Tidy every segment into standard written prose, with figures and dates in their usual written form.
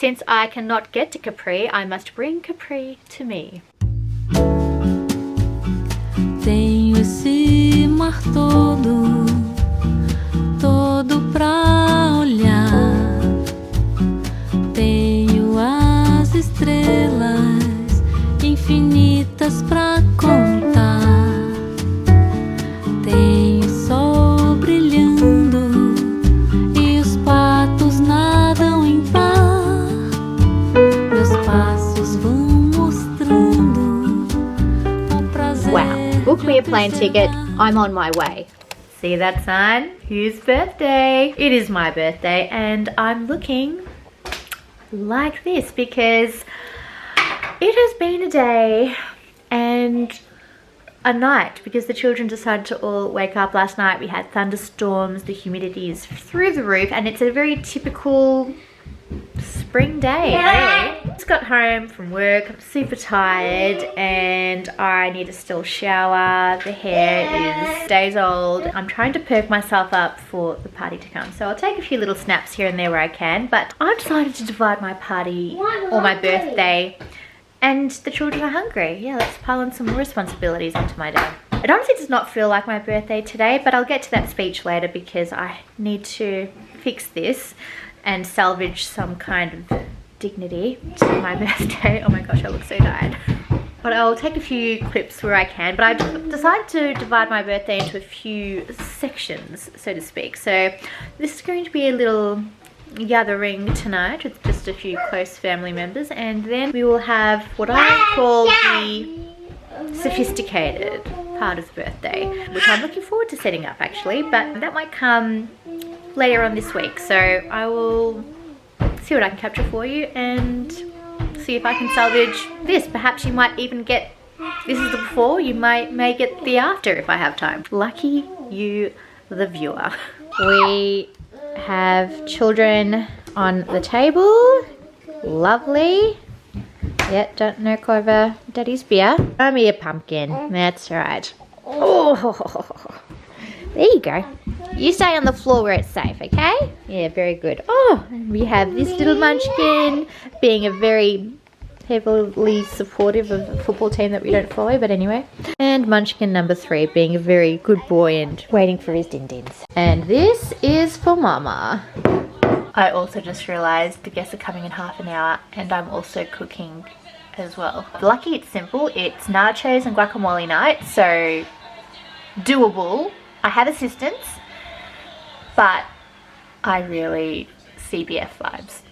Since I cannot get to Capri, I must bring Capri to me. Tenho esse mar todo, todo pra olhar. Tenho as estrelas infinitas pra contar. Tenho o sol brilhando e os patos nadam em par. Meus passos vão mostrando o prazer. Wow. Book me a plane ticket, I'm on my way. See that sign? Whose birthday? It is my birthday and I'm looking like this because it has been a day and a night because the children decided to all wake up last night. We had thunderstorms, the humidity is through the roof and it's a very typical spring day, really. Just got home from work, I'm super tired and I need to still shower. The hair is days old. I'm trying to perk myself up for the party to come. So I'll take a few little snaps here and there where I can, but I've decided to divide my party or my birthday and the children are hungry. Yeah, let's pile on some more responsibilities into my day. It honestly does not feel like my birthday today, but I'll get to that speech later because I need to fix this and salvage some kind of dignity to my birthday. Oh my gosh, I look so tired. But I'll take a few clips where I can, but I decided to divide my birthday into a few sections, so to speak. So this is going to be a little gathering tonight with just a few close family members, and then we will have what I call the sophisticated part of the birthday, which I'm looking forward to setting up actually, but that might come later on this week. So I will see what I can capture for you and see if I can salvage this. Perhaps you might even get, this is the before, you may get the after if I have time. Lucky you, the viewer. We have children on the table. Lovely. Yeah, don't knock over Daddy's beer. Buy me a pumpkin. That's right. Oh, there you go. You stay on the floor where it's safe, okay? Yeah, very good. Oh, and we have this little munchkin being a very heavily supportive of a football team that we don't follow, but anyway. And munchkin number 3 being a very good boy and waiting for his din-dins. And this is for Mama. I also just realised the guests are coming in half an hour and I'm also cooking as well. Lucky it's simple. It's nachos and guacamole night, so doable. I have assistance, but I really CBF vibes.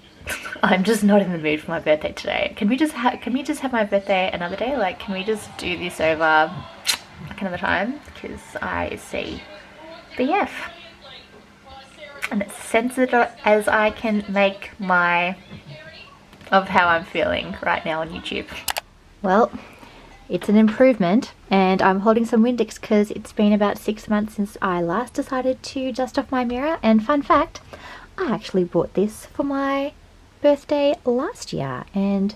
I'm just not in the mood for my birthday today. Can we just have my birthday another day? Like, can we just do this over like another time? Because I see BF. And it's sensitive as I can make of how I'm feeling right now on YouTube. Well, it's an improvement and I'm holding some Windex because it's been about 6 months since I last decided to dust off my mirror. And fun fact, I actually bought this for my birthday last year and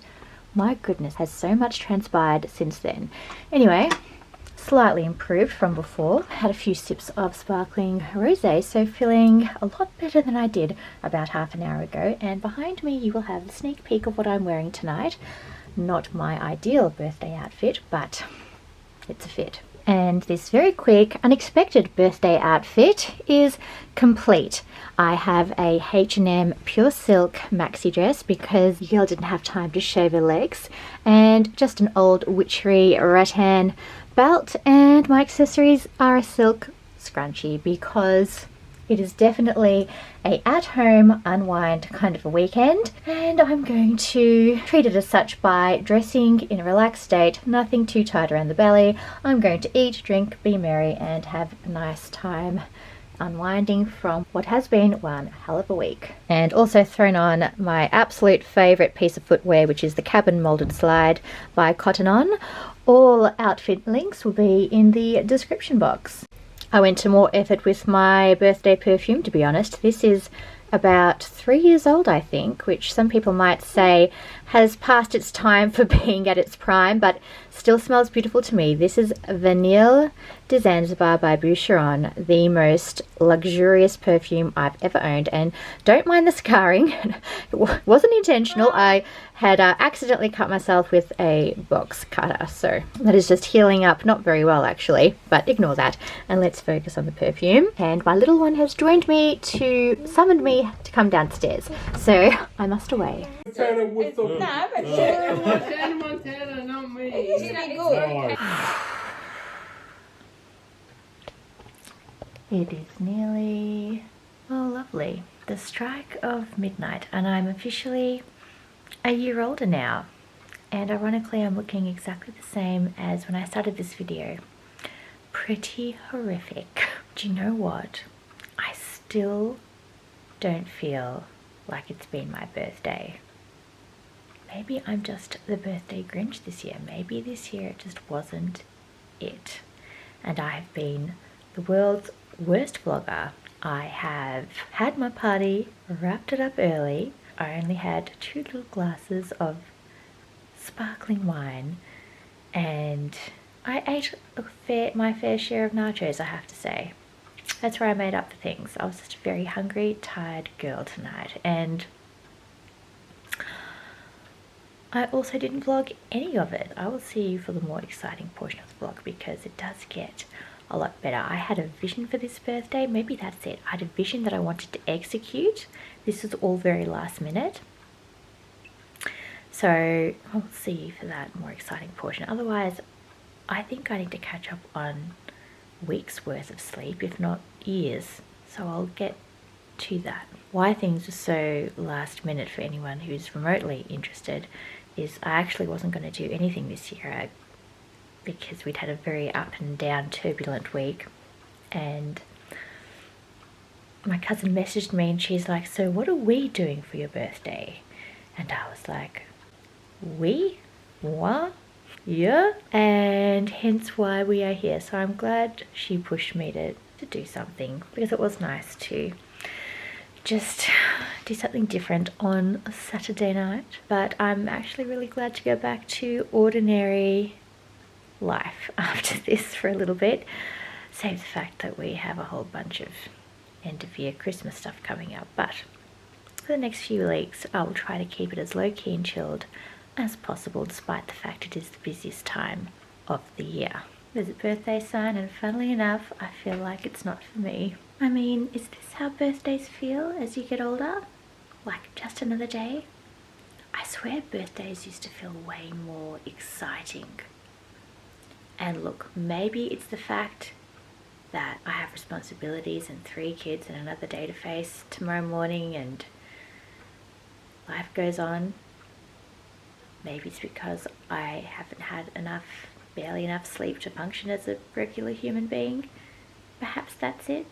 my goodness, has so much transpired since then. Anyway, slightly improved from before. Had a few sips of sparkling rosé, so feeling a lot better than I did about half an hour ago. And behind me you will have a sneak peek of what I'm wearing tonight. Not my ideal birthday outfit, but it's a fit. And this very quick, unexpected birthday outfit is complete. I have a H&M pure silk maxi dress because the girl didn't have time to shave her legs, and just an old witchery rattan belt, and my accessories are a silk scrunchie because it is definitely a at-home unwind kind of a weekend, and I'm going to treat it as such by dressing in a relaxed state, nothing too tight around the belly. I'm going to eat, drink, be merry and have a nice time unwinding from what has been one hell of a week. And also thrown on my absolute favourite piece of footwear, which is the cabin molded slide by Cotton On. All outfit links will be in the description box. I went to more effort with my birthday perfume, to be honest. This is about 3 years old, I think, which some people might say has passed its time for being at its prime, but still smells beautiful to me. This is Vanille de Zanzibar by Boucheron, the most luxurious perfume I've ever owned, and don't mind the scarring. It wasn't intentional. I had accidentally cut myself with a box cutter, so that is just healing up not very well actually, but ignore that and let's focus on the perfume. And my little one has joined me to summoned me to come downstairs, so I must away. It is nearly, oh lovely, the strike of midnight, and I'm officially a year older now, and ironically I'm looking exactly the same as when I started this video. Pretty horrific. Do you know what? I still don't feel like it's been my birthday. Maybe I'm just the birthday Grinch this year. Maybe this year it just wasn't it. And I have been the world's worst vlogger. I have had my party, wrapped it up early. I only had 2 little glasses of sparkling wine, and I ate my fair share of nachos, I have to say. That's where I made up for things. I was just a very hungry, tired girl tonight, and I also didn't vlog any of it. I will see you for the more exciting portion of the vlog because it does get a lot better. I had a vision for this birthday. Maybe that's it. I had a vision that I wanted to execute. This was all very last minute. So I'll see you for that more exciting portion. Otherwise, I think I need to catch up on weeks worth of sleep, if not years. So I'll get to that. Why things were so last minute for anyone who's remotely interested is I actually wasn't going to do anything this year because we'd had a very up and down turbulent week, and my cousin messaged me and she's like, so what are we doing for your birthday? And I was like, we? What? Yeah? And hence why we are here. So I'm glad she pushed me to do something, because it was nice to just do something different on a Saturday night. But I'm actually really glad to go back to ordinary life after this for a little bit, save the fact that we have a whole bunch of end of year Christmas stuff coming up. But for the next few weeks I will try to keep it as low-key and chilled as possible, despite the fact it is the busiest time of the year. There's a birthday sign, and funnily enough I feel like it's not for me. I mean, is this how birthdays feel as you get older? Like just another day? I swear birthdays used to feel way more exciting. And look, maybe it's the fact that I have responsibilities and 3 kids and another day to face tomorrow morning and life goes on. Maybe it's because I haven't had barely enough sleep to function as a regular human being. Perhaps that's it.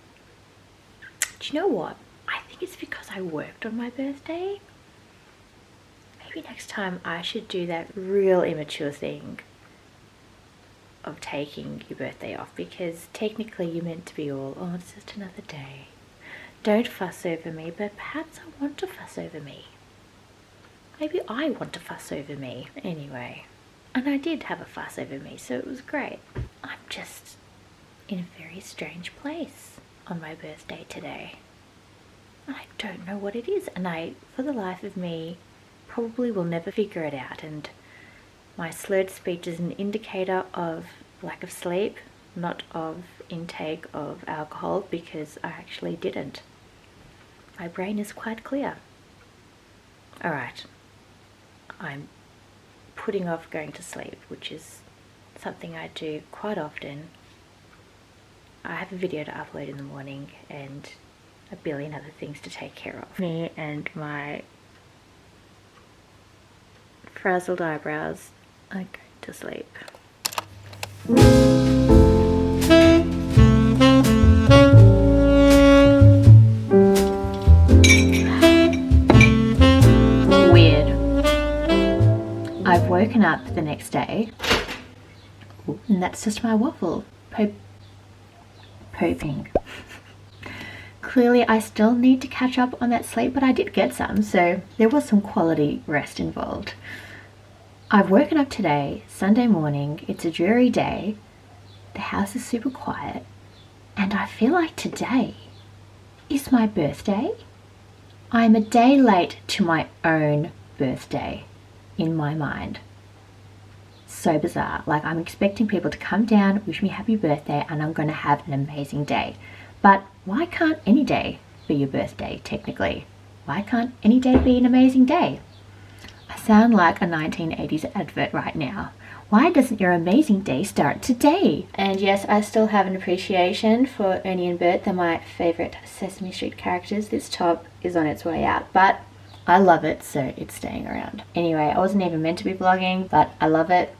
Do you know what? I think it's because I worked on my birthday. Maybe next time I should do that real immature thing of taking your birthday off, because technically you're meant to be all, oh, it's just another day. Don't fuss over me, but perhaps I want to fuss over me. Maybe I want to fuss over me. Anyway, and I did have a fuss over me, so it was great. I'm just in a very strange place on my birthday today. I don't know what it is, and I, for the life of me, probably will never figure it out. And my slurred speech is an indicator of lack of sleep, not of intake of alcohol, because I actually didn't. My brain is quite clear. Alright, I'm putting off going to sleep, which is something I do quite often. I have a video to upload in the morning and a billion other things to take care of. Me and my frazzled eyebrows are going to sleep. Weird. I've woken up the next day and that's just my waffle. Poping. clearly I still need to catch up on that sleep, but I did get some, so there was some quality rest involved. I've woken up today, Sunday morning. It's a dreary day. The house is super quiet, and I feel like today is my birthday. I'm a day late to my own birthday in my mind. So bizarre. Like, I'm expecting people to come down, wish me happy birthday, and I'm going to have an amazing day. But why can't any day be your birthday, technically? Why can't any day be an amazing day? I sound like a 1980s advert right now. Why doesn't your amazing day start today? And yes, I still have an appreciation for Ernie and Bert. They're my favourite Sesame Street characters. This top is on its way out, but I love it, so it's staying around. Anyway, I wasn't even meant to be vlogging, but I love it.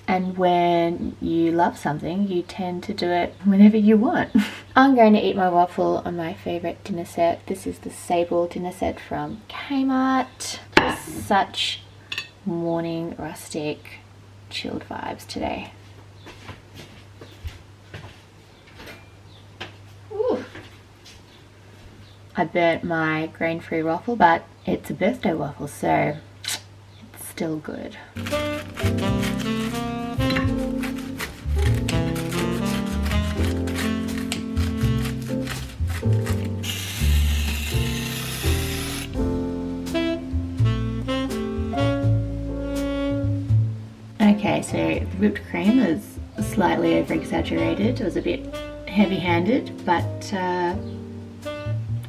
And when you love something, you tend to do it whenever you want. I'm going to eat my waffle on my favourite dinner set. This is the sable dinner set from Kmart. Such morning, rustic, chilled vibes today. Ooh. I burnt my grain-free waffle, but it's a birthday waffle, so it's still good. Okay, so the whipped cream is slightly over-exaggerated. It was a bit heavy-handed, but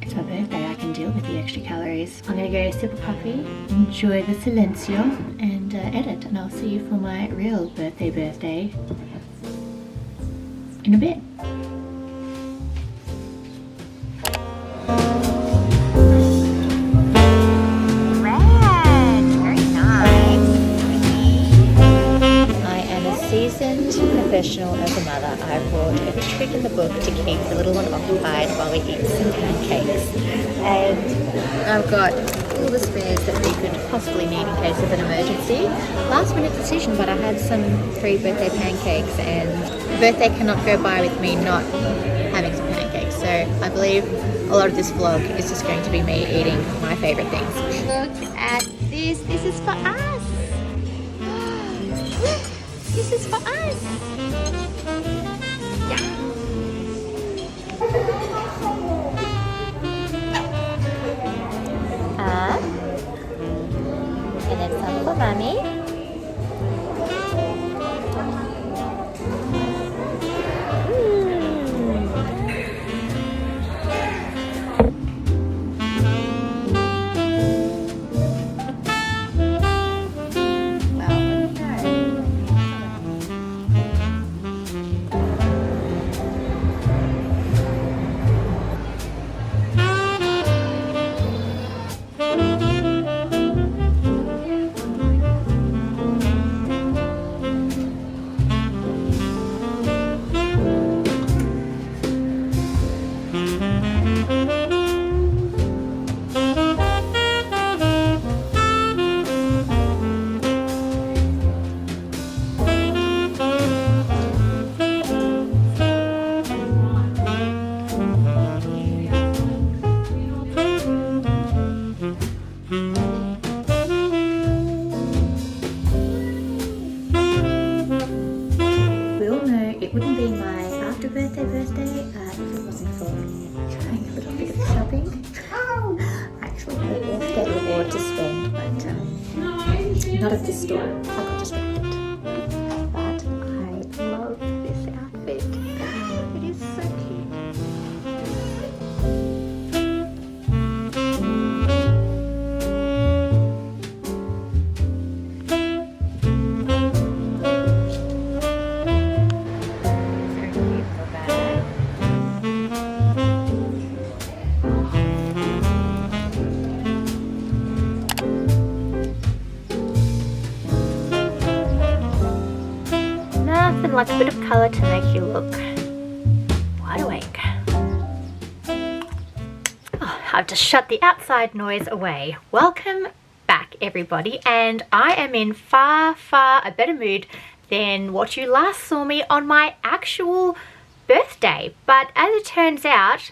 it's my birthday. I can deal with the extra calories. I'm going to go sip a coffee, enjoy the silencio, and edit. And I'll see you for my real birthday in a bit. Professional as a mother, I brought every trick in the book to keep the little one occupied while we eat some pancakes. And I've got all the spares that we could possibly need in case of an emergency. Last minute decision, but I had some free birthday pancakes, and birthday cannot go by with me not having some pancakes. So I believe a lot of this vlog is just going to be me eating my favourite things. Look at this. This is for us. This is for us. Yeah. And then some for Mommy. It wouldn't be my after birthday if it wasn't for trying a little bit of shopping. I actually had a birthday reward to spend, but not at this store. I got distracted. But I love this outfit. It is so cute. Like a bit of colour to make you look wide awake. Oh, I've just shut the outside noise away. Welcome back, everybody, and I am in far a better mood than what you last saw me on my actual birthday. But as it turns out,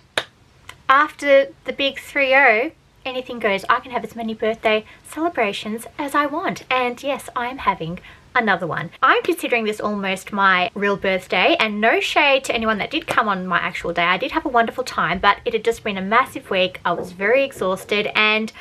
after the big 3-0, anything goes. I can have as many birthday celebrations as I want. And yes, I am having another one. I'm considering this almost my real birthday, and no shade to anyone that did come on my actual day. I did have a wonderful time, but it had just been a massive week. I was very exhausted and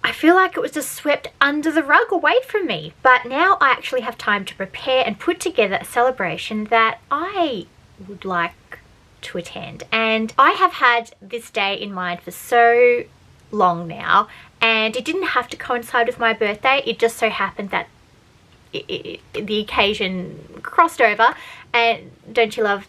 I feel like it was just swept under the rug away from me. But now I actually have time to prepare and put together a celebration that I would like to attend. And I have had this day in mind for so long now, and it didn't have to coincide with my birthday. It just so happened that the occasion crossed over. And don't you love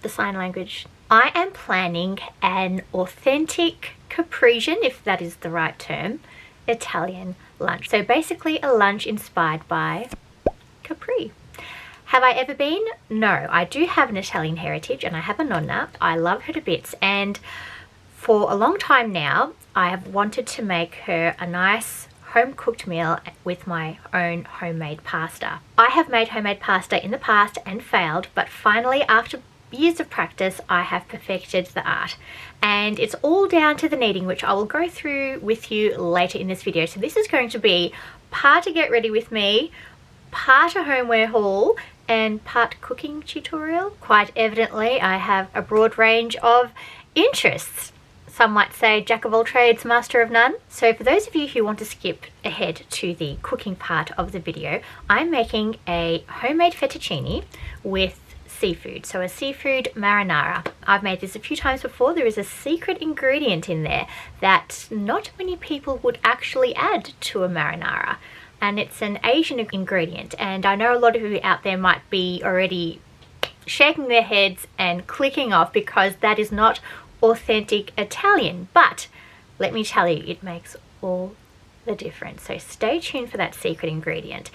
the sign language? I am planning an authentic Caprician, if that is the right term, Italian lunch. So basically a lunch inspired by Capri. Have I ever been? No. I do have an Italian heritage and I have a nonna. I love her to bits, and for a long time now I have wanted to make her a nice home cooked meal with my own homemade pasta. I have made homemade pasta in the past and failed, but finally after years of practice I have perfected the art, and it's all down to the kneading, which I will go through with you later in this video. So this is going to be part a get ready with me, part a homeware haul, and part cooking tutorial. Quite evidently I have a broad range of interests. Some might say jack of all trades, master of none. So for those of you who want to skip ahead to the cooking part of the video, I'm making a homemade fettuccine with seafood, so a seafood marinara. I've made this a few times before. There is a secret ingredient in there that not many people would actually add to a marinara, and it's an Asian ingredient, and I know a lot of you out there might be already shaking their heads and clicking off because that is not authentic Italian, but let me tell you, it makes all the difference. So stay tuned for that secret ingredient.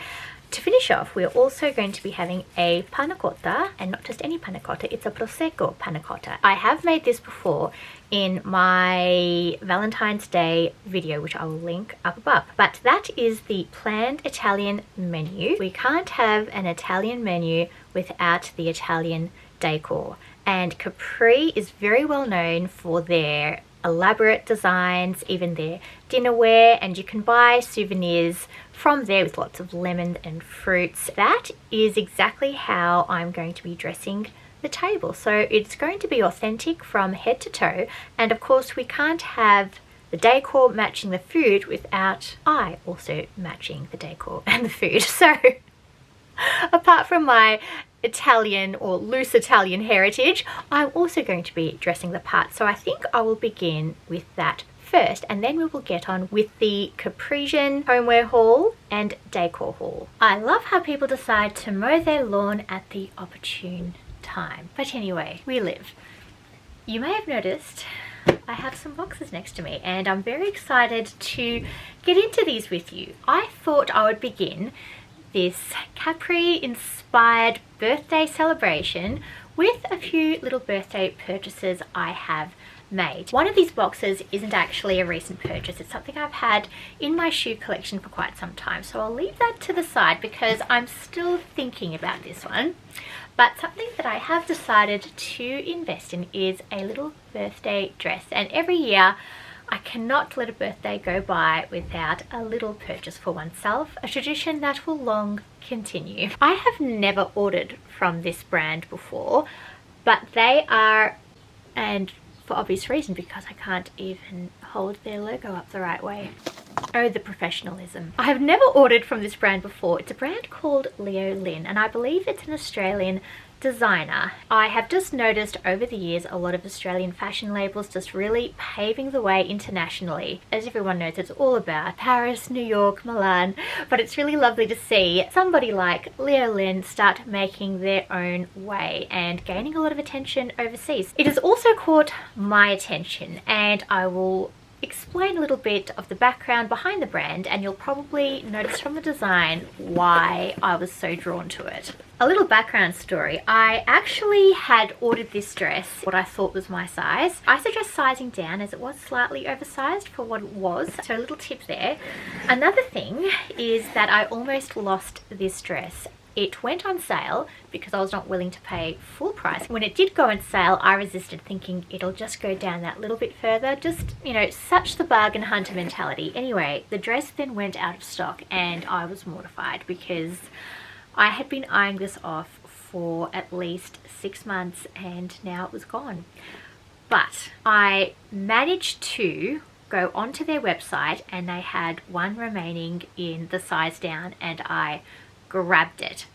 To finish off, we're also going to be having a panacotta, and not just any panacotta, it's a Prosecco panacotta. I have made this before in my Valentine's Day video, which I will link up above. But that is the planned Italian menu. We can't have an Italian menu without the Italian decor. And Capri is very well known for their elaborate designs, even their dinnerware, and you can buy souvenirs from there with lots of lemon and fruits. That is exactly how I'm going to be dressing the table. So it's going to be authentic from head to toe, and of course we can't have the decor matching the food without I also matching the decor and the food. So apart from my Italian or loose Italian heritage, I'm also going to be dressing the part. So I think I will begin with that first, and then we will get on with the Caprician homeware haul and decor haul. I love how people decide to mow their lawn at the opportune time. But anyway, we live. You may have noticed I have some boxes next to me, and I'm very excited to get into these with you. I thought I would begin this Capri inspired birthday celebration with a few little birthday purchases I have made. One of these boxes isn't actually a recent purchase. It's something I've had in my shoe collection for quite some time, so I'll leave that to the side because I'm still thinking about this one. But something that I have decided to invest in is a little birthday dress, and every year I cannot let a birthday go by without a little purchase for oneself, a tradition that will long continue. I have never ordered from this brand before, but they are, and for obvious reason because I can't even hold their logo up the right way. Oh, the professionalism. I have never ordered from this brand before. It's a brand called Leo Lynn, and I believe it's an Australian designer. I have just noticed over the years a lot of Australian fashion labels just really paving the way internationally. As everyone knows, it's all about Paris, New York, Milan, but it's really lovely to see somebody like Leo Lynn start making their own way and gaining a lot of attention overseas. It has also caught my attention, and I will explain a little bit of the background behind the brand, and you'll probably notice from the design why I was so drawn to it. A little background story. I actually had ordered this dress, what I thought was my size. I suggest sizing down as it was slightly oversized for what it was, so a little tip there. Another thing is that I almost lost this dress it went on sale because I was not willing to pay full price. When it did go on sale, I resisted, thinking it'll just go down that little bit further. Just, you know, such the bargain hunter mentality. Anyway, the dress then went out of stock and I was mortified because I had been eyeing this off for at least 6 months and now it was gone. But I managed to go onto their website and they had one remaining in the size down and I grabbed it.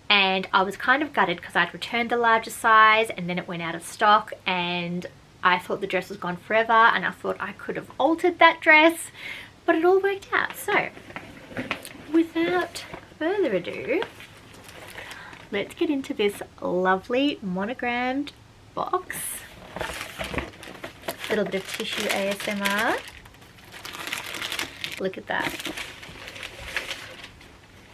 And I was kind of gutted because I'd returned the larger size and then it went out of stock and I thought the dress was gone forever and I thought I could have altered that dress, but it all worked out. So without further ado, let's get into this lovely monogrammed box. Little bit of tissue ASMR. Look at that.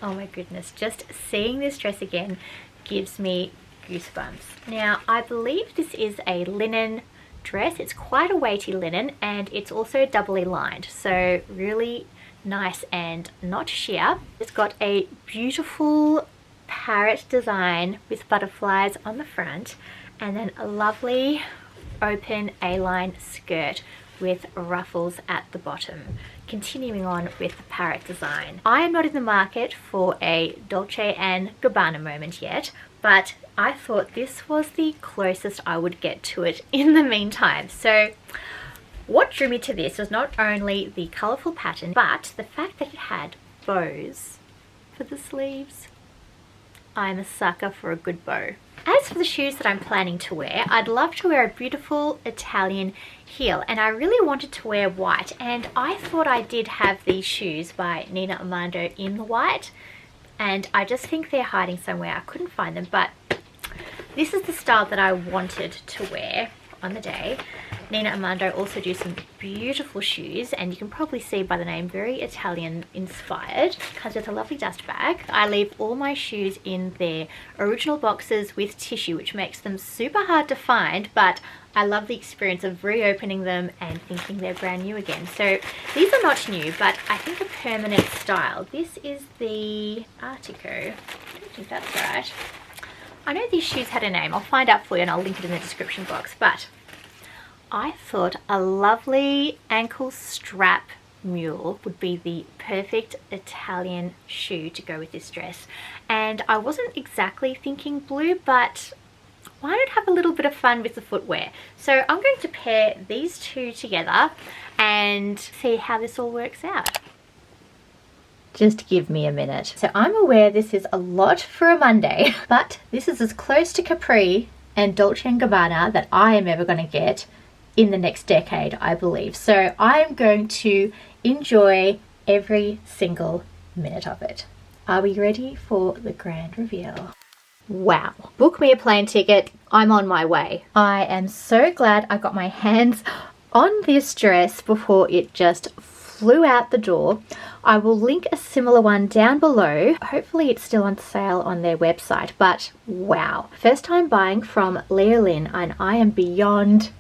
Oh my goodness, just seeing this dress again gives me goosebumps. Now, I believe this is a linen dress. It's quite a weighty linen and it's also doubly lined, so really nice and not sheer. It's got a beautiful parrot design with butterflies on the front and then a lovely open A-line skirt with ruffles at the bottom, continuing on with the parrot design. I am not in the market for a Dolce & Gabbana moment yet, but I thought this was the closest I would get to it in the meantime. So what drew me to this was not only the colourful pattern, but the fact that it had bows for the sleeves. I'm a sucker for a good bow. As for the shoes that I'm planning to wear, I'd love to wear a beautiful Italian heel, and I really wanted to wear white, and I thought I did have these shoes by Nina Armando in the white, and I just think they're hiding somewhere. I couldn't find them, but this is the style that I wanted to wear on the day. Nina Armando also do some beautiful shoes, and you can probably see by the name, very Italian inspired. Comes with a lovely dust bag. I leave all my shoes in their original boxes with tissue, which makes them super hard to find, but I love the experience of reopening them and thinking they're brand new again. So these are not new, but I think a permanent style. This is the Artico. I don't think that's right. I know these shoes had a name. I'll find out for you and I'll link it in the description box, but I thought a lovely ankle strap mule would be the perfect Italian shoe to go with this dress. And I wasn't exactly thinking blue, but why not have a little bit of fun with the footwear? So I'm going to pair these two together and see how this all works out. Just give me a minute. So I'm aware this is a lot for a Monday, but this is as close to Capri and Dolce & Gabbana that I am ever going to get in the next decade, I believe. So I'm going to enjoy every single minute of it. Are we ready for the grand reveal? Wow. Book me a plane ticket. I'm on my way. I am so glad I got my hands on this dress before it just flew out the door. I will link a similar one down below. Hopefully it's still on sale on their website, but wow. First time buying from Leo Lynn and I am beyond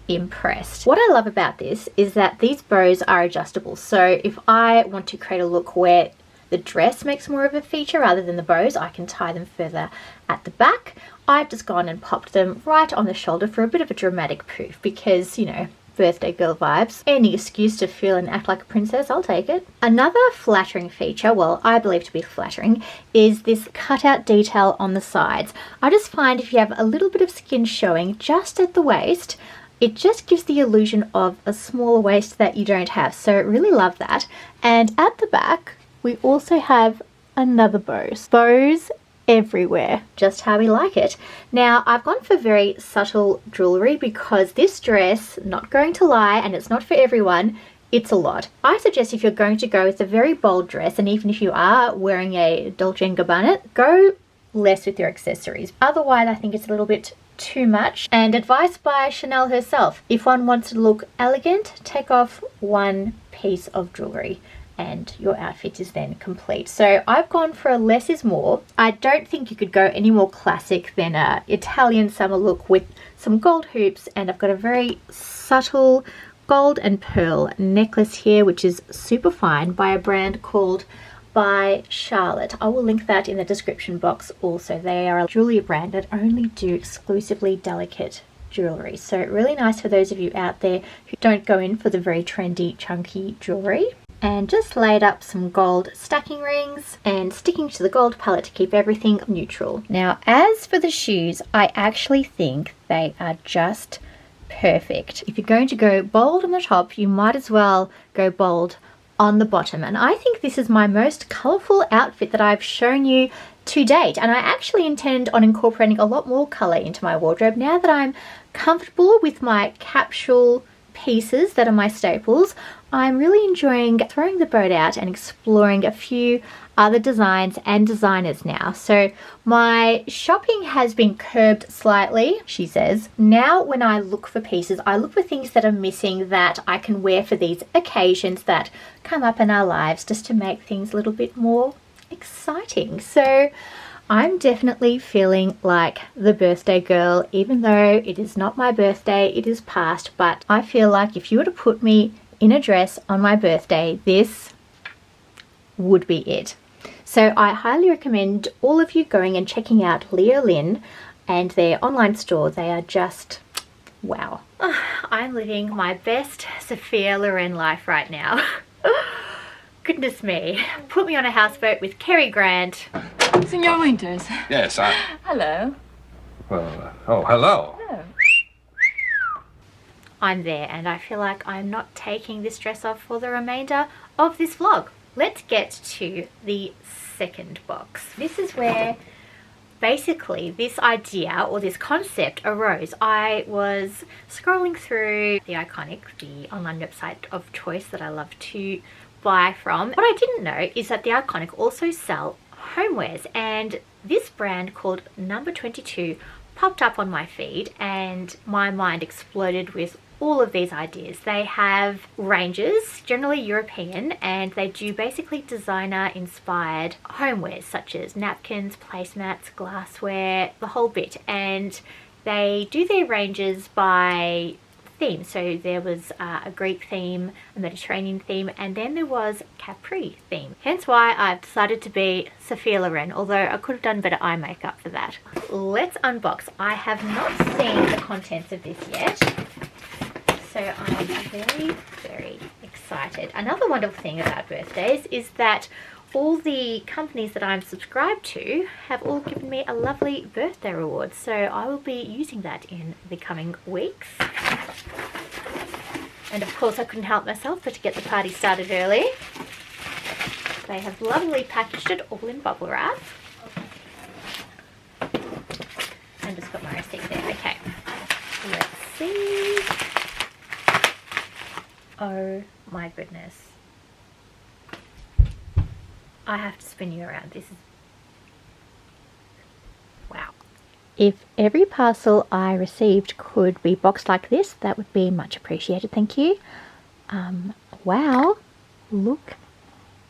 impressed. What I love about this is that these bows are adjustable. So if I want to create a look where the dress makes more of a feature rather than the bows, I can tie them further at the back. I've just gone and popped them right on the shoulder for a bit of a dramatic poof because, you know, birthday girl vibes. Any excuse to feel and act like a princess, I'll take it. Another flattering feature, well, I believe to be flattering, is this cutout detail on the sides. I just find if you have a little bit of skin showing just at the waist, it just gives the illusion of a smaller waist that you don't have. So really love that. And at the back, we also have another bows. Bows everywhere, just how we like it. Now I've gone for very subtle jewelry because this dress, not going to lie, and it's not for everyone, it's a lot. I suggest if you're going to go with a very bold dress, and even if you are wearing a Dolce & Gabbana, go less with your accessories. Otherwise I think it's a little bit too much. And advice by Chanel herself, if one wants to look elegant, take off one piece of jewelry and your outfit is then complete. So I've gone for a less is more. I don't think you could go any more classic than a Italian summer look with some gold hoops, and I've got a very subtle gold and pearl necklace here which is super fine by a brand called by Charlotte. I will link that in the description box also. They are a jewelry brand that only do exclusively delicate jewelry. So really nice for those of you out there who don't go in for the very trendy, chunky jewelry. And just laid up some gold stacking rings and sticking to the gold palette to keep everything neutral. Now, as for the shoes, I actually think they are just perfect. If you're going to go bold on the top, you might as well go bold on the bottom. And I think this is my most colourful outfit that I've shown you to date. And I actually intend on incorporating a lot more colour into my wardrobe now that I'm comfortable with my capsule pieces that are my staples. I'm really enjoying throwing the boat out and exploring a few other designs and designers now. So my shopping has been curbed slightly, she says. Now when I look for pieces, I look for things that are missing that I can wear for these occasions that come up in our lives, just to make things a little bit more exciting. So I'm definitely feeling like the birthday girl, even though it is not my birthday, it is past. But I feel like if you were to put me in a dress on my birthday, this would be it. So I highly recommend all of you going and checking out Leo Lynn and their online store. They are just wow. I'm living my best Sophia Loren life right now. Goodness me. Put me on a houseboat with Cary Grant. Signor Winters. Yes, Hello. Well, oh, hello. Hello. I'm there, and I feel like I'm not taking this dress off for the remainder of this vlog. Let's get to the second box. This is where basically this idea or this concept arose. I was scrolling through The Iconic, the online website of choice that I love to buy from. What I didn't know is that The Iconic also sell homewares, and this brand called Number 22 popped up on my feed and my mind exploded with all of these ideas. They have ranges, generally European, and they do basically designer inspired homewares such as napkins, placemats, glassware, the whole bit. And they do their ranges by theme. So there was a Greek theme, a Mediterranean theme, and then there was Capri theme. Hence why I've decided to be Sophia Loren, although I could have done better eye makeup for that. Let's unbox. I have not seen the contents of this yet, so I'm very, very excited. Another wonderful thing about birthdays is that all the companies that I'm subscribed to have all given me a lovely birthday reward, so I will be using that in the coming weeks. And of course I couldn't help myself but to get the party started early. They have lovely packaged it all in bubble wrap. And just got my receipt there. Okay, let's see. Oh my goodness. I have to spin you around. This is wow. If every parcel I received could be boxed like this, that would be much appreciated. Thank you. Wow. Look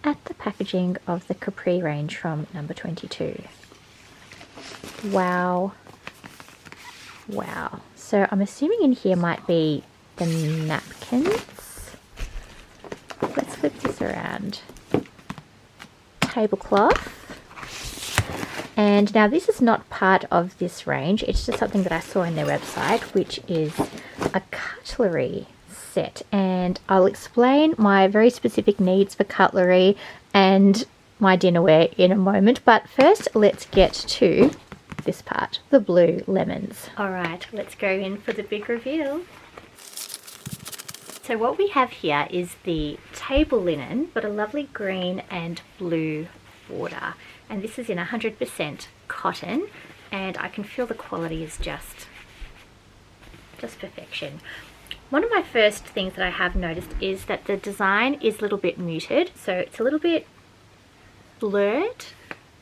at the packaging of the Capri range from Number 22. Wow. Wow. So I'm assuming in here might be the napkins. Let's flip this around. Tablecloth. And now this is not part of this range, it's just something that I saw in their website, which is a cutlery set. And I'll explain my very specific needs for cutlery and my dinnerware in a moment, but first let's get to this part, the blue lemons. Alright, let's go in for the big reveal. So what we have here is the table linen, but a lovely green and blue border. And this is in 100% cotton, and I can feel the quality is just perfection. One of my first things that I have noticed is that the design is a little bit muted, so it's a little bit blurred,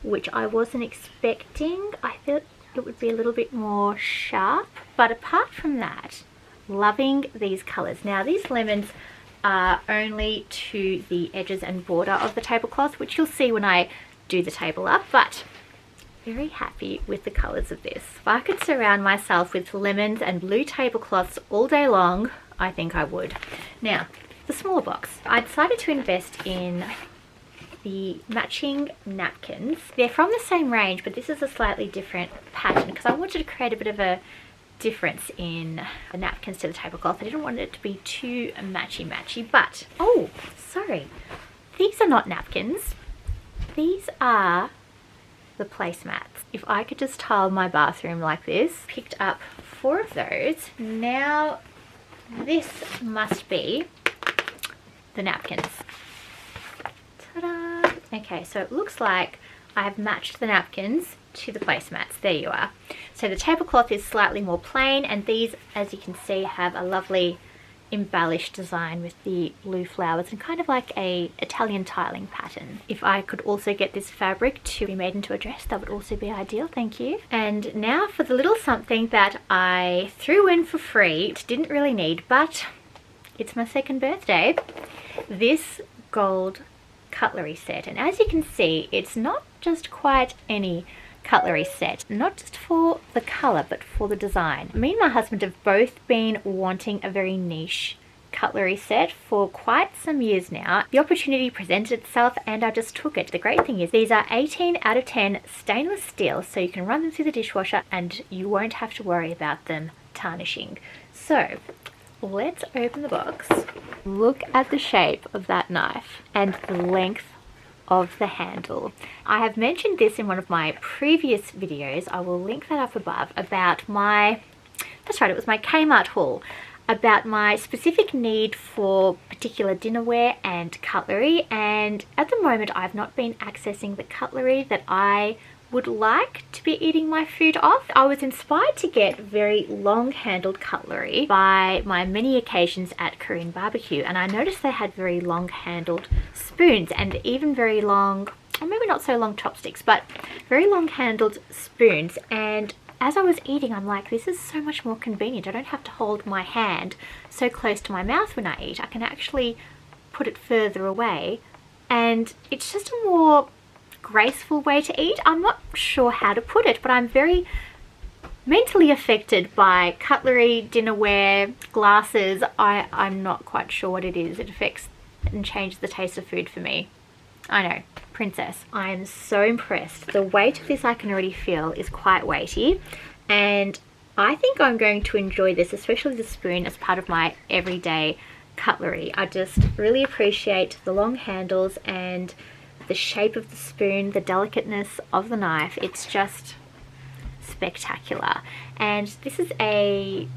which I wasn't expecting. I thought it would be a little bit more sharp, but apart from that, loving these colors. Now these lemons are only to the edges and border of the tablecloth, which you'll see when I do the table up, but very happy with the colors of this. If I could surround myself with lemons and blue tablecloths all day long, I think I would. Now, the smaller box. I decided to invest in the matching napkins. They're from the same range, but this is a slightly different pattern because I wanted to create a bit of a difference in the napkins to the tablecloth. I didn't want it to be too matchy-matchy, but, oh, sorry. These are not napkins. These are the placemats. If I could just tile my bathroom like this, picked up 4 of those. Now, this must be the napkins. Ta-da! Okay, so it looks like I have matched the napkins to the placemats. There you are. So the tablecloth is slightly more plain, and these, as you can see, have a lovely embellished design with the blue flowers and kind of like a Italian tiling pattern. If I could also get this fabric to be made into a dress, that would also be ideal, thank you. And now for the little something that I threw in for free. It didn't really need, but it's my 2nd birthday. This gold cutlery set, and as you can see, it's not just quite any cutlery set, not just for the color but for the design. Me and my husband have both been wanting a very niche cutlery set for quite some years now. The opportunity presented itself and I just took it. The great thing is these are 18 out of 10 stainless steel, so you can run them through the dishwasher and you won't have to worry about them tarnishing. So let's open the box. Look at the shape of that knife and the length of the handle. I have mentioned this in one of my previous videos. I will link that up above about my, that's right, it was my Kmart haul, about my specific need for particular dinnerware and cutlery, and at the moment I've not been accessing the cutlery that I would like to be eating my food off. I was inspired to get very long-handled cutlery by my many occasions at Korean barbecue, and I noticed they had very long-handled spoons and even very long, or maybe not so long chopsticks, but very long-handled spoons. And as I was eating, I'm like, this is so much more convenient. I don't have to hold my hand so close to my mouth when I eat. I can actually put it further away, and it's just a more graceful way to eat. I'm not sure how to put it, but I'm very mentally affected by cutlery, dinnerware, glasses. I'm not quite sure what it is. It affects and changes the taste of food for me. I know, princess. I am so impressed. The weight of this I can already feel is quite weighty, and I think I'm going to enjoy this, especially the spoon, as part of my everyday cutlery. I just really appreciate the long handles and the shape of the spoon, the delicateness of the knife. It's just spectacular. And this is a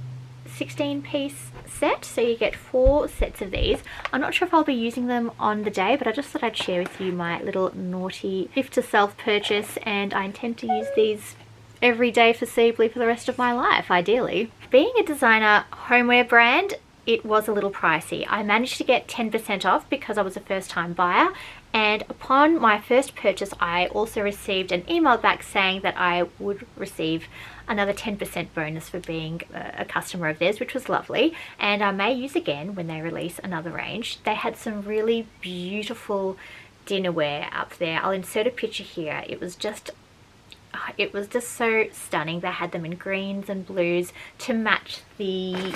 16-piece set, so you get 4 sets of these. I'm not sure if I'll be using them on the day, but I just thought I'd share with you my little naughty gift to self purchase, and I intend to use these every day foreseeably for the rest of my life, ideally. Being a designer homeware brand, it was a little pricey. I managed to get 10% off because I was a first-time buyer, and upon my first purchase I also received an email back saying that I would receive another 10% bonus for being a customer of theirs, which was lovely, and I may use again when they release another range. They had some really beautiful dinnerware up there. I'll insert a picture here. It was just so stunning. They had them in greens and blues to match the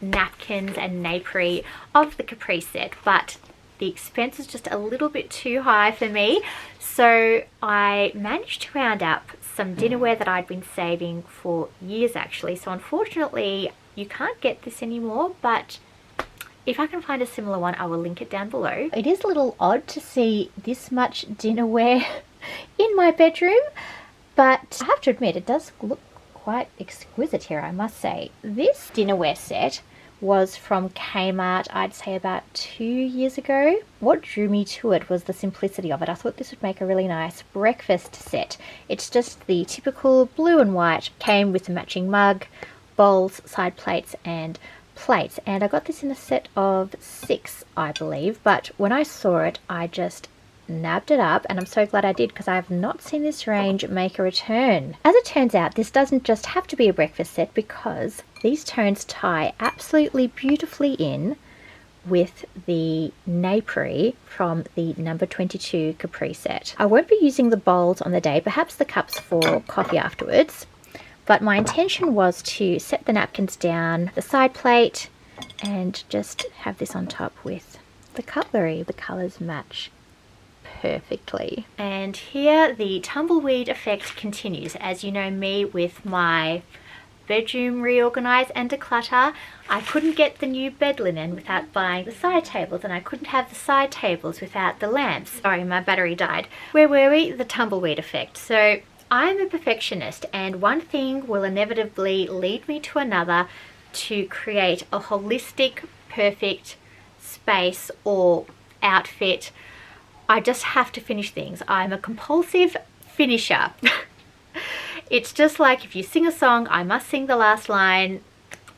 napkins and napery of the Capri set, but the expense is just a little bit too high for me, so I managed to round up some dinnerware that I'd been saving for years actually. So unfortunately you can't get this anymore, but if I can find a similar one I will link it down below. It is a little odd to see this much dinnerware in my bedroom, but I have to admit it does look quite exquisite here, I must say. This dinnerware set was from Kmart, I'd say about 2 years ago. What drew me to it was the simplicity of it. I thought this would make a really nice breakfast set. It's just the typical blue and white, came with a matching mug, bowls, side plates and plates, and I got this in a set of 6 I believe, but when I saw it I just nabbed it up, and I'm so glad I did because I have not seen this range make a return. As it turns out, this doesn't just have to be a breakfast set because these tones tie absolutely beautifully in with the napery from the number 22 Capri set. I won't be using the bowls on the day, perhaps the cups for coffee afterwards, but my intention was to set the napkins down, the side plate, and just have this on top with the cutlery. The colours match perfectly. And here the tumbleweed effect continues. As you know me with my bedroom reorganize and declutter, I couldn't get the new bed linen without buying the side tables, and I couldn't have the side tables without the lamps. Sorry, my battery died. Where were we? The tumbleweed effect. So I'm a perfectionist, and one thing will inevitably lead me to another to create a holistic, perfect space or outfit. I just have to finish things. I'm a compulsive finisher. It's just like if you sing a song, I must sing the last line.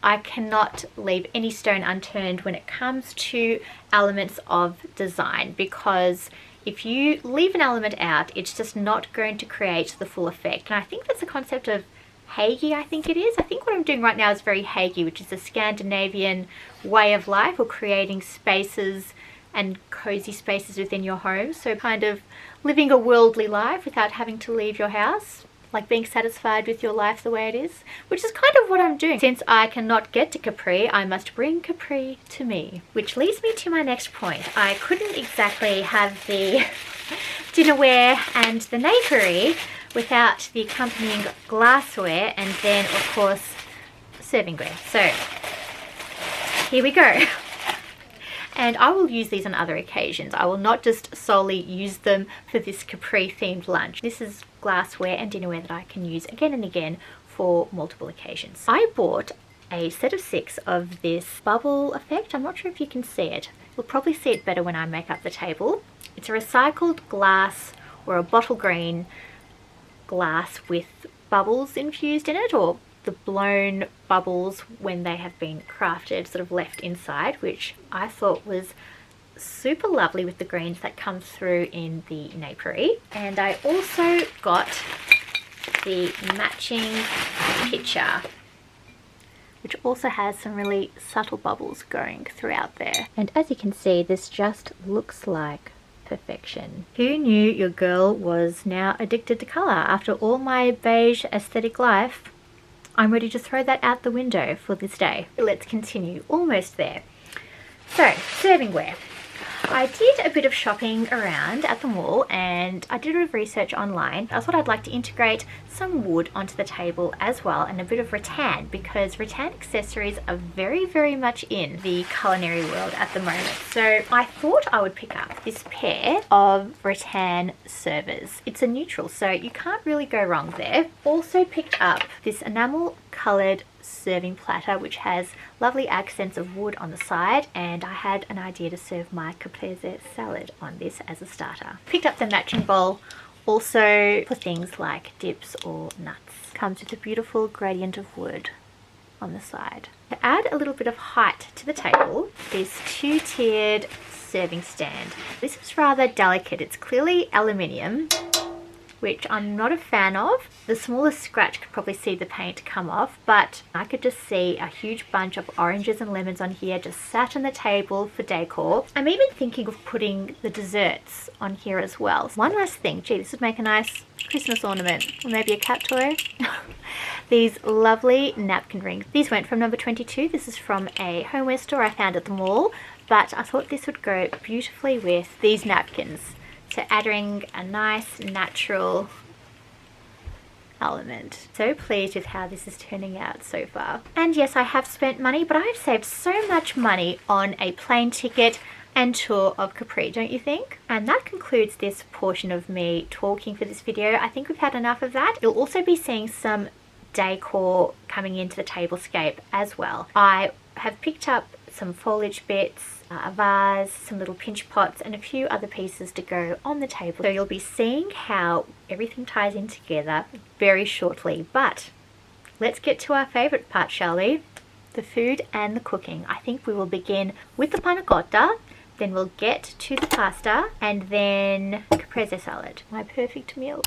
I cannot leave any stone unturned when it comes to elements of design, because if you leave an element out, it's just not going to create the full effect. And I think that's a concept of hygge, I think it is. I think what I'm doing right now is very hygge, which is a Scandinavian way of life, or creating spaces and cozy spaces within your home. So kind of living a worldly life without having to leave your house, like being satisfied with your life the way it is, which is kind of what I'm doing. Since I cannot get to Capri, I must bring Capri to me. Which leads me to my next point. I couldn't exactly have the dinnerware and the napery without the accompanying glassware, and then of course servingware. So here we go. And I will use these on other occasions. I will not just solely use them for this Capri themed lunch. This is glassware and dinnerware that I can use again and again for multiple occasions. I bought a set of 6 of this bubble effect. I'm not sure if you can see it. You'll probably see it better when I make up the table. It's a recycled glass or a bottle green glass with bubbles infused in it, or the blown bubbles when they have been crafted sort of left inside, which I thought was super lovely with the greens that come through in the napery. And I also got the matching pitcher, which also has some really subtle bubbles going throughout there. And as you can see, this just looks like perfection. Who knew your girl was now addicted to colour? After all my beige aesthetic life, I'm ready to throw that out the window for this day. Let's continue. Almost there. So, servingware. I did a bit of shopping around at the mall, and I did a bit of research online. I thought I'd like to integrate some wood onto the table as well, and a bit of rattan, because rattan accessories are very, very much in the culinary world at the moment. So I thought I would pick up this pair of rattan servers. It's a neutral, so you can't really go wrong there. Also picked up this enamel coloured serving platter, which has lovely accents of wood on the side, and I had an idea to serve my caprese salad on this as a starter. Picked up the matching bowl also for things like dips or nuts. Comes with a beautiful gradient of wood on the side. To add a little bit of height to the table, this 2-tiered serving stand. This is rather delicate. It's clearly aluminium, which I'm not a fan of. The smallest scratch could probably see the paint come off, but I could just see a huge bunch of oranges and lemons on here just sat on the table for decor. I'm even thinking of putting the desserts on here as well. One last thing, gee, this would make a nice Christmas ornament, or maybe a cat toy. These lovely napkin rings. These went from number 22. This is from a homeware store I found at the mall, but I thought this would go beautifully with these napkins. So adding a nice natural element. So pleased with how this is turning out so far. And yes, I have spent money, but I've saved so much money on a plane ticket and tour of Capri, don't you think? And that concludes this portion of me talking for this video. I think we've had enough of that. You'll also be seeing some decor coming into the tablescape as well. I have picked up some foliage bits, a vase, some little pinch pots, and a few other pieces to go on the table. So you'll be seeing how everything ties in together very shortly. But let's get to our favourite part, shall we? The food and the cooking. I think we will begin with the Panacotta, then we'll get to the pasta, and then caprese salad. My perfect meal.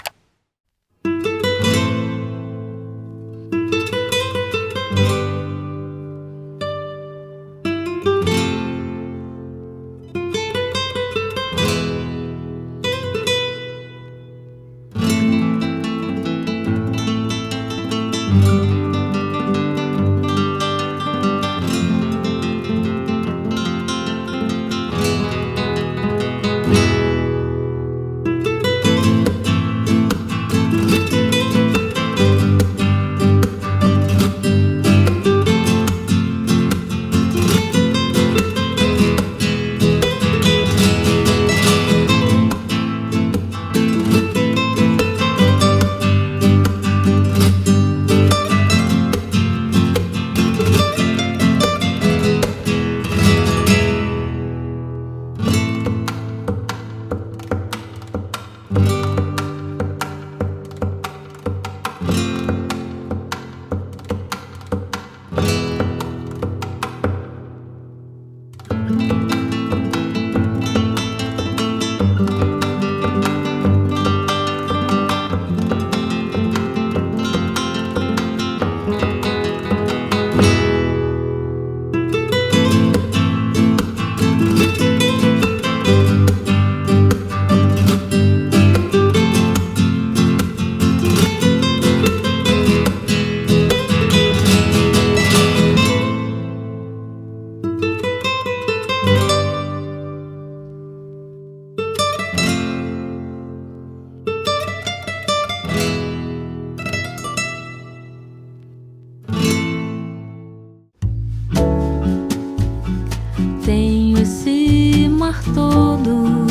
todo,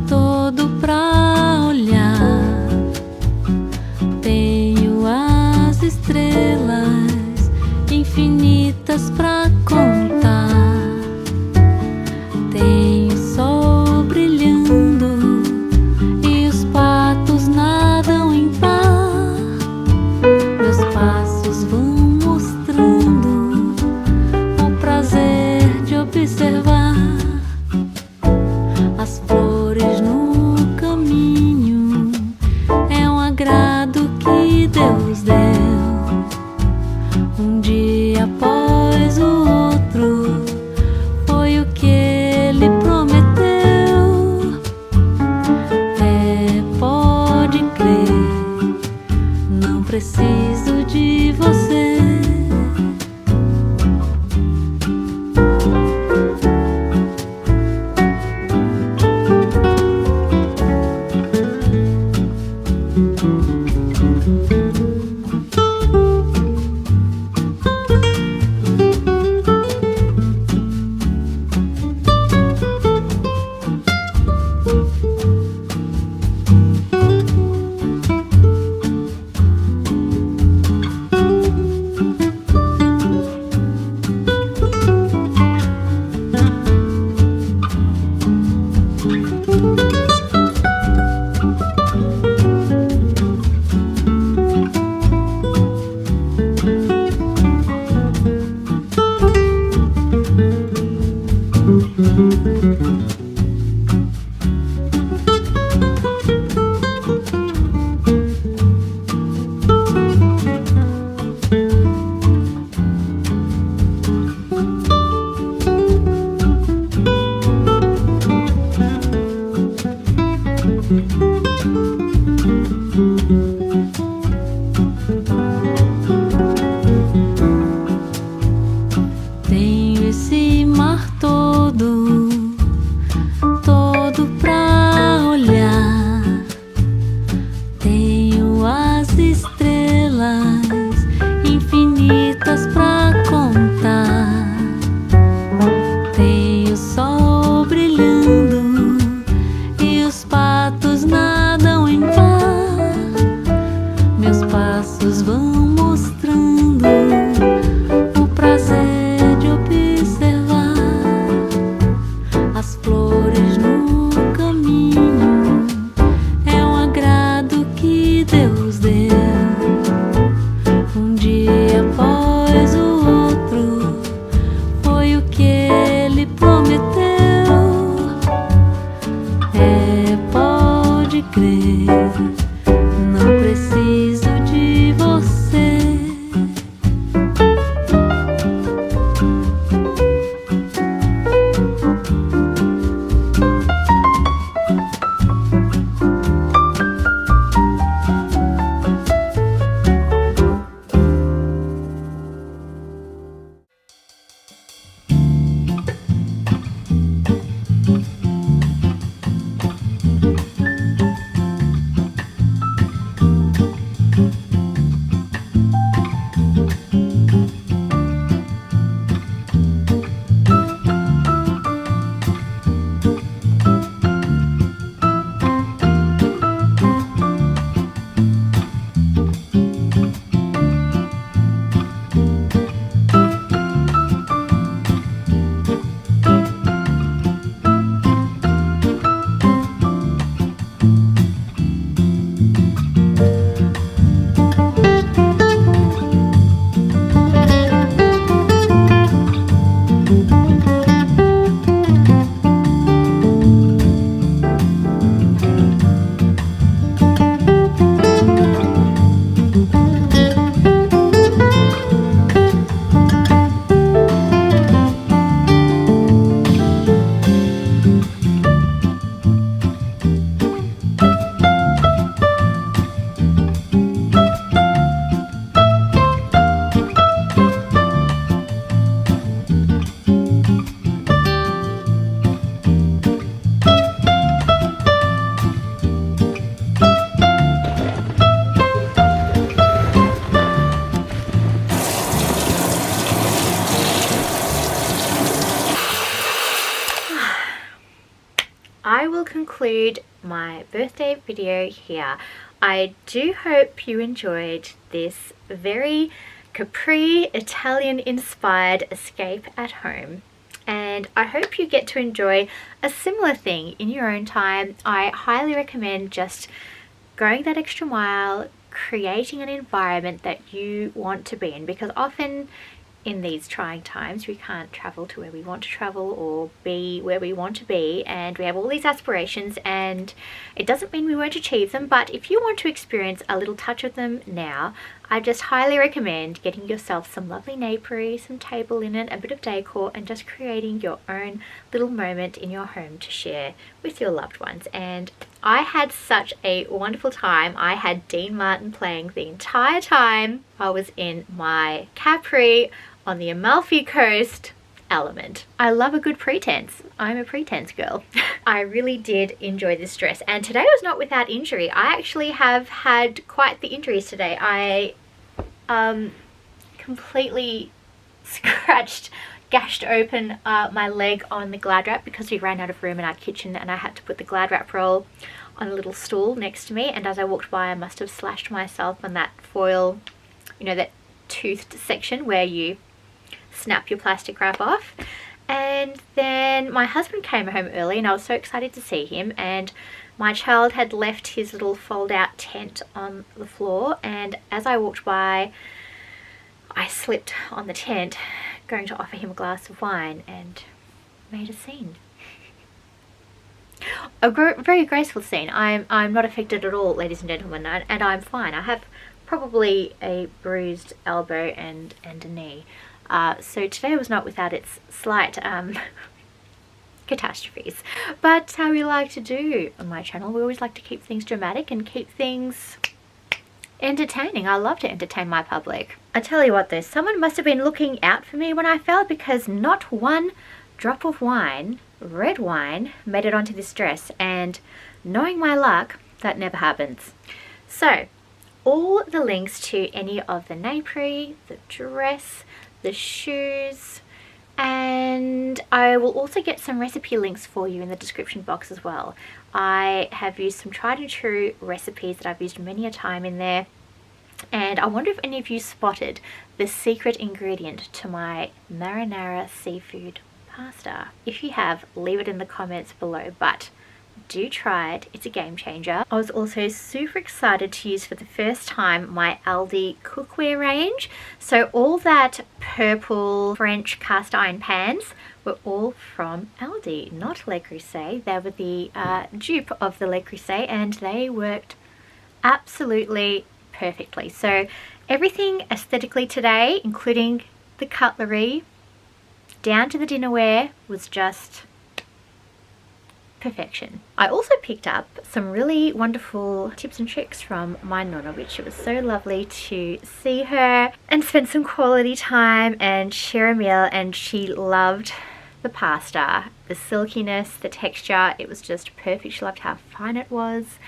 todo pra olhar. Tenho as estrelas infinitas pra contar. Tenho sol brilhando e os patos nadam em par. Meus passos vão mostrando o prazer de observar as flores no caminho. É um agrado que Deus deu, um dia após o outro. Foi o que Ele prometeu. Pode crer, não preciso de você. conclude my birthday video here. I do hope you enjoyed this very Capri Italian inspired escape at home, and I hope you get to enjoy a similar thing in your own time. I highly recommend just going that extra mile, creating an environment that you want to be in, because often in these trying times we can't travel to where we want to travel or be where we want to be, and we have all these aspirations, and it doesn't mean we won't achieve them, but if you want to experience a little touch of them now, I just highly recommend getting yourself some lovely napery, some table linen, a bit of decor, and just creating your own little moment in your home to share with your loved ones. And I had such a wonderful time. I had Dean Martin playing the entire time I was in my Capri on the Amalfi coast element. I love a good pretense. I'm a pretense girl. I really did enjoy this dress, and today was not without injury. I actually have had quite the injuries today. I completely gashed open my leg on the Glad wrap because we ran out of room in our kitchen, and I had to put the Glad wrap roll on a little stool next to me, and as I walked by I must have slashed myself on that foil, you know, that toothed section where you snap your plastic wrap off. And then my husband came home early and I was so excited to see him, and my child had left his little fold out tent on the floor, and as I walked by I slipped on the tent going to offer him a glass of wine and made a scene. A very graceful scene. I'm not affected at all, ladies and gentlemen, and I'm fine. I have probably a bruised elbow and a knee. So today was not without its slight catastrophes. But how we like to do on my channel, we always like to keep things dramatic and keep things entertaining. I love to entertain my public. I tell you what though, someone must have been looking out for me when I fell, because not one drop of wine, red wine, made it onto this dress, and knowing my luck, that never happens. So all the links to any of the napery, the dress, the shoes, and I will also get some recipe links for you in the description box as well. I have used some tried and true recipes that I've used many a time in there, and I wonder if any of you spotted the secret ingredient to my marinara seafood pasta. If you have, leave it in the comments below, but do try it. It's a game changer. I was also super excited to use for the first time my Aldi cookware range. So all that purple French cast iron pans were all from Aldi, not Le Creuset. They were the dupe of the Le Creuset, and they worked absolutely perfectly. So everything aesthetically today, including the cutlery down to the dinnerware, was just perfection. I also picked up some really wonderful tips and tricks from my nonna, which it was so lovely to see her and spend some quality time and share a meal, and she loved the pasta, the silkiness, the texture. It was just perfect. She loved how fine it was.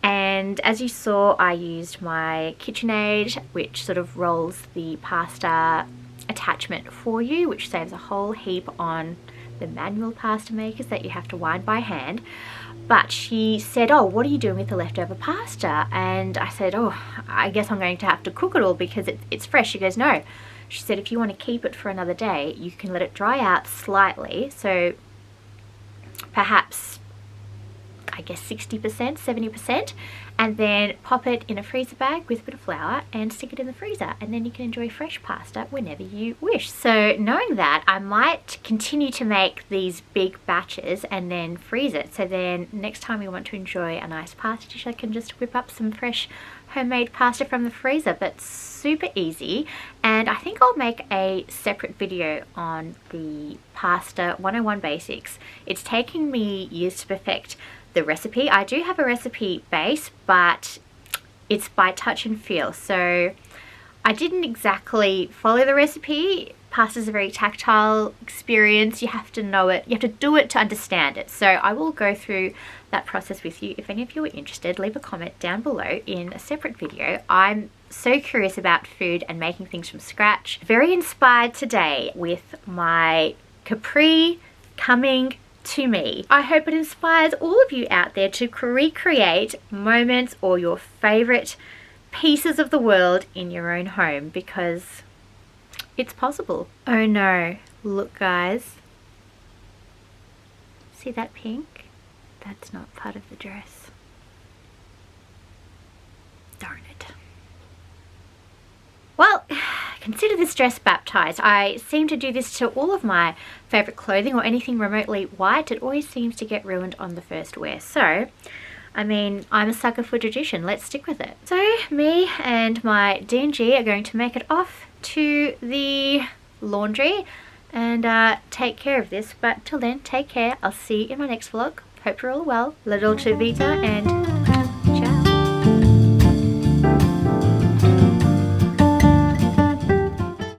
And as you saw, I used my KitchenAid, which sort of rolls the pasta attachment for you, which saves a whole heap on the manual pasta makers that you have to wind by hand. But she said, oh, what are you doing with the leftover pasta? And I said, oh, I guess I'm going to have to cook it all because it's fresh. She goes, no. She said, if you want to keep it for another day, you can let it dry out slightly. So perhaps, I guess 60%, 70%, and then pop it in a freezer bag with a bit of flour and stick it in the freezer, and then you can enjoy fresh pasta whenever you wish. So knowing that, I might continue to make these big batches and then freeze it, so then next time we want to enjoy a nice pasta dish, I can just whip up some fresh homemade pasta from the freezer. But super easy, and I think I'll make a separate video on the pasta 101 basics. It's taken me years to perfect the recipe. I do have a recipe base, but it's by touch and feel, so I didn't exactly follow the recipe. Pasta's a very tactile experience. You have to know it, you have to do it to understand it. So I will go through that process with you. If any of you are interested, leave a comment down below in a separate video. I'm so curious about food and making things from scratch. Very inspired today with my Capri coming to me. I hope it inspires all of you out there to recreate moments or your favorite pieces of the world in your own home, because it's possible. Oh no, look guys. See that pink? That's not part of the dress. Darn it. Well, consider this dress baptized. I seem to do this to all of my favorite clothing or anything remotely white. It always seems to get ruined on the first wear. So, I mean, I'm a sucker for tradition. Let's stick with it. So, me and my D&G are going to make it off to the laundry and take care of this. But till then, take care. I'll see you in my next vlog. Hope you're all well. La dolce vita and